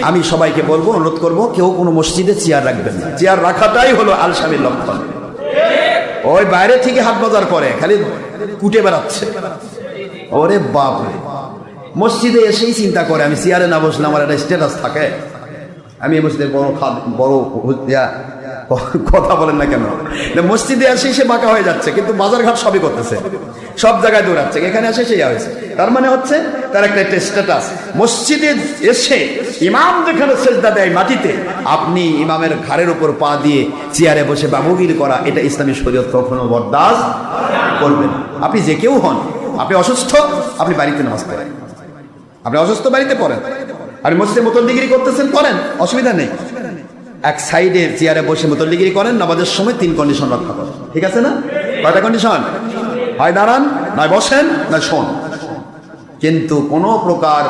A: আমি সবাইকে বলবো, অনুরোধ করবো, কেউ কোনো মসজিদে চেয়ার রাখবেন না। চেয়ার রাখাটাই হলো আলসামির লক্ষণ। ওই বাইরে থেকে হাট বাজার করে খালি কুটে বেড়াচ্ছে, ওরে বাপ রে। মসজিদে এসেই চিন্তা করে আমি চেয়ারে না বসলে আমার একটা স্ট্যাটাস থাকে, আমি মসজিদে বড় কথা বলেন না কেন? মসজিদে এসেই সে বাঁকা হয়ে যাচ্ছে, কিন্তু বাজার ঘাট সবই করতেছে, সব জায়গায় দৌড়াচ্ছে, এখানে এসে সেই হয়েছে। তার মানে হচ্ছে তার একটা স্ট্যাটাস। মসজিদে এসে ইমাম যেখানে সেজদা দেয় মাটিতে, আপনি ইমামের ঘাড়ের উপর পা দিয়ে চেয়ারে বসে বাবুগিরি করা, এটা ইসলামী শরীয়ত কখনো বরদাস্ত করবে না। আপনি যে কেউ হন, আপনি অসুস্থ, আপনি বাড়িতে নামাজ পড়েন, আপনি অসুস্থ বাড়িতে পড়েন, আর মসজিদে মুতল্লিগিরি করতেছেন, করেন, অসুবিধা নেই। এক সাইডে চেয়ারে বসে মুতল্লিগিরি করেন, নামাজের সময় 3 কন্ডিশন রক্ষা করেন, ঠিক আছে না? কয়টা কন্ডিশন? হয় দাঁড়ান, নয় বসেন, নয় শোন। কিন্তু কোনো প্রকার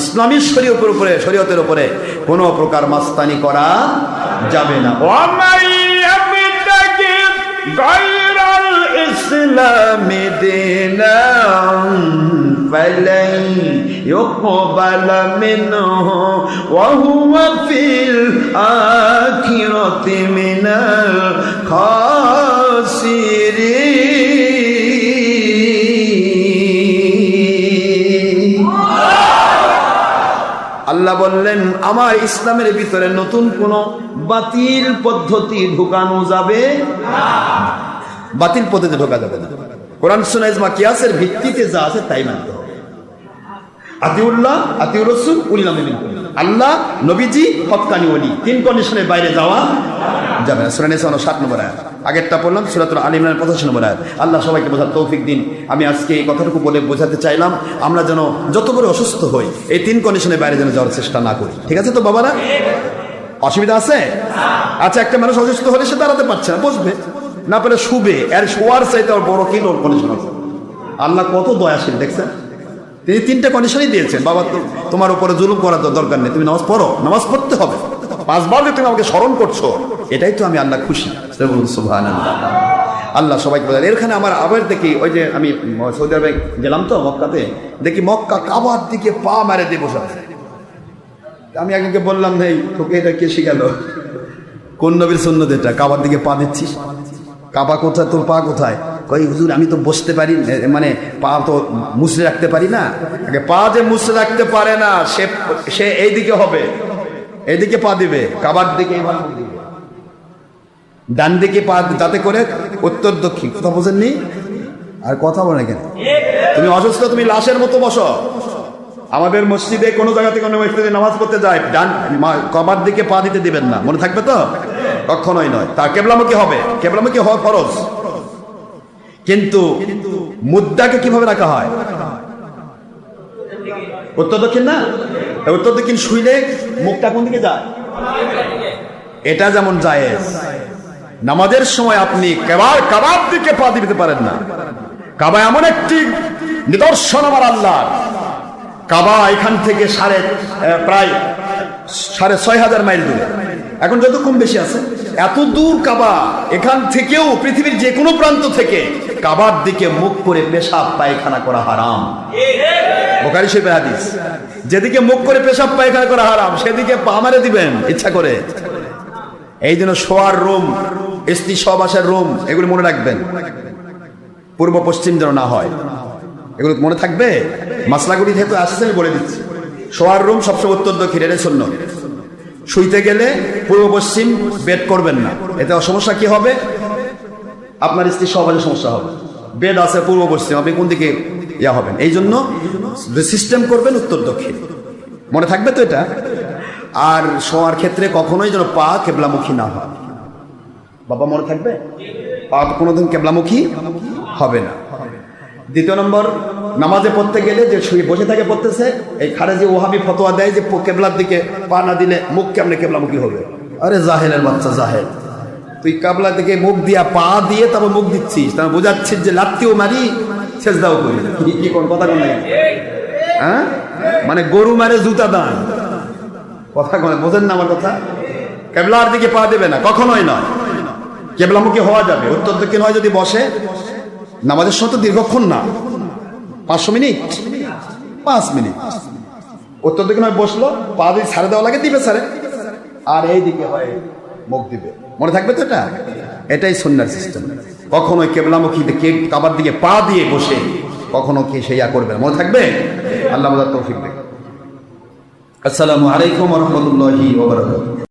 A: ইসলামী শরীয়তের উপরে কোনো প্রকার মাস্তানি করা যাবে না। الإسلام دينا فلن يقبل منه وهو في الآخرة من الخاسرين আল্লাহ বললেন আমার ইসলামের ভিতরে নতুন কোন বাতিল পদ্ধতি ঢোকানো যাবে না, বাতিল পদ্ধতি ঢোকা যাবে না। কোরআন সুন্নাহ ইজমা কিয়াসের ভিত্তিতে যা আছে তাই মানতে হবে। আতিউল্লাহ আতিউর রাসূল উলিল আমরি মিনকুম, আল্লাহ নবীজি হক্কানি ওলি, তিন কন্ডিশনের বাইরে যাওয়া যাবে না। সূরা নিসা 7 নম্বর আয়াত, আগেরটা পড়লাম সূরাতুল আলী ইমরানের 85 নম্বর আয়াত। আল্লাহ সবাইকে বোঝার তৌফিক দিন। আমি আজকে এই কথাটুকু বলে বোঝাতে চাইলাম আমরা যেন যত বড় অসুস্থ হই এই তিন কন্ডিশনের বাইরে যেন যাওয়ার চেষ্টা না করি। ঠিক আছে তো বাবারা? অসুবিধা আছে? আচ্ছা, একটা মানুষ অসুস্থ হলে সে দাঁড়াতে পারছে না, বসবে, না পেলে শুবে। এর শোয়ার চাইতে আর বড় কি কন্ডিশন আছে? আল্লাহ কত দয়াশীল দেখছেন, তিনি তিনটা কন্ডিশনই দিয়েছেন। বাবা তোমার উপরে জুলুম করার তো দরকার নেই, তুমি নামাজ পড়ো, নামাজ পড়তে হবে 5 বার যে তুমি আমাকে স্মরণ করছো, এটাই তো আমি আল্লাহ খুশি। সুবহানাল্লাহ। আল্লাহ সবাইকে বলেন। এখানে আমার আবার দেখি, ওই যে আমি সৌদি আরবে গেলাম তো মক্কাতে, দেখি মক্কা কাবার দিকে পা মারে দিয়ে বসে আছে। আমি একজনকে বললাম, এই তোকে এটা কে শিখাল? কোন নবীর সুন্নত এটা, কাবার দিকে পা দিচ্ছিস? কাবা কোথায়, তোর পা কোথায়? কই হুজুর আমি তো বসতে পারি, মানে পা তো মুছড়ে রাখতে পারি না। পা যে মুছড়ে রাখতে পারে না সে এইদিকে হবে, এইদিকে পা দিবে, কাবার দিকে ডান দিকে পা, যাতে করে উত্তর দক্ষিণ। কথা বোঝেননি? আর কথা বলে কেন? তুমি অসুস্থ, তুমি লাশের মতো বসো। আমাদের মসজিদে কোনো জায়গা থেকে অন্য মসজিদে নামাজ পড়তে যায়, ডান কাবার দিকে পা দিতে দিবেন না, মনে থাকবে তো? কখনোই নয়। তা কেবলামুখী হবে, কেবলামুখী হওয়া ফরজ। কিন্তু মুদ্রাকে কিভাবে রাখা হয়? উত্তর দক্ষিণ না? উত্তর দক্ষিণ শুইলে মুখটা কোন দিকে যায়? এটা যেমন জায়েজ, নামাজের সময় আপনি কাবার দিকে পা দিতে পারেন না। কাবা এমন একটি নিদর্শন আমার আল্লাহ। কাবা এখান থেকে প্রায় 6,500 মাইল দূরে, এখন যত কম বেশি আছে, এত দূর কাবা। এখান থেকেও পৃথিবীর যে কোনো প্রান্ত থেকে কাবার দিকে মুখ করে পেশাব পায়খানা করা হারাম। বুখারী শরীফের হাদিস। যেদিকে মুখ করে পেশাব পায়খানা করা হারাম, সেদিকে পা মারে দিবেন ইচ্ছা করে। এই জন্য শোয়ার রুম, স্ত্রী সহবাসের রুম, এগুলো মনে রাখবেন, পূর্ব পশ্চিম যেন না হয়। এগুলো মনে থাকবে। মাসলাগুলি যেহেতু আসছে আমি বলে দিচ্ছি। শোয়ার রুম সবসময় উত্তর দক্ষিণ, এটাই সুন্নাত। শুইতে গেলে পূর্ব পশ্চিম বেড করবেন না, এতে সমস্যা কি হবে? আপনার স্ত্রী সহবাসের সমস্যা হবে। বেড আছে পূর্ব পশ্চিম, আপনি কোন দিকে হবেন? এই জন্য সিস্টেম করবেন উত্তর দক্ষিণ, মনে থাকবে তো এটা। আর শোয়ার ক্ষেত্রে কখনোই যেন পা কেবলামুখী না হয়। বাবা মনে থাকবে, পা কোনোদিন কেবলামুখী হবে না। দ্বিতীয় নম্বর, নামাজে পড়তে গেলে যে শুয়ে বসে থাকে পড়তেছে, এই খারেজি ওহাবি ফতোয়া দেয় যে কেবলার দিকে পা না দিলে মুখ কেমনে কেবলামুখী হবে। আরে জাহেলের বাচ্চা জাহেল, তুই কাবলার দিকে মুখ দিয়া পা দিয়ে তারপর মুখ দিচ্ছিস, তারপর বোঝাচ্ছিস যে লাত্তিও মারি সেজদাও করি। কি কোন কথা কোন? হ্যাঁ, মানে গরু মারে জুতা দান। কথা কোন বোঝেন না আমার কথা? কেবলার দিকে পা দেবে না, কখনোই নয়। কেবলামুখী হওয়া যাবে, উত্তর দক্ষিণ হয় যদি বসে। নামাজের সময় তো দীর্ঘক্ষণ না, 500 মিনিট, 5 মিনিট। উত্তর দক্ষিণ হয় বসলো, পা যদি ছাড়ে দেওয়া লাগে দিবে ছাড়ে, আর এই দিকে হয় মুখ দিবে। মনে থাকবে তো এটা? এটাই সুন্নাহর সিস্টেম। কখনোই কেবলামুখী কাবার দিকে পা দিয়ে বসে কখনো কি সেইয়া করবে, মনে থাকবে? আল্লাহ আমাদের তৌফিক দেন। আসসালামু আলাইকুম ওয়া রাহমাতুল্লাহি ওয়া বারাকাতুহু।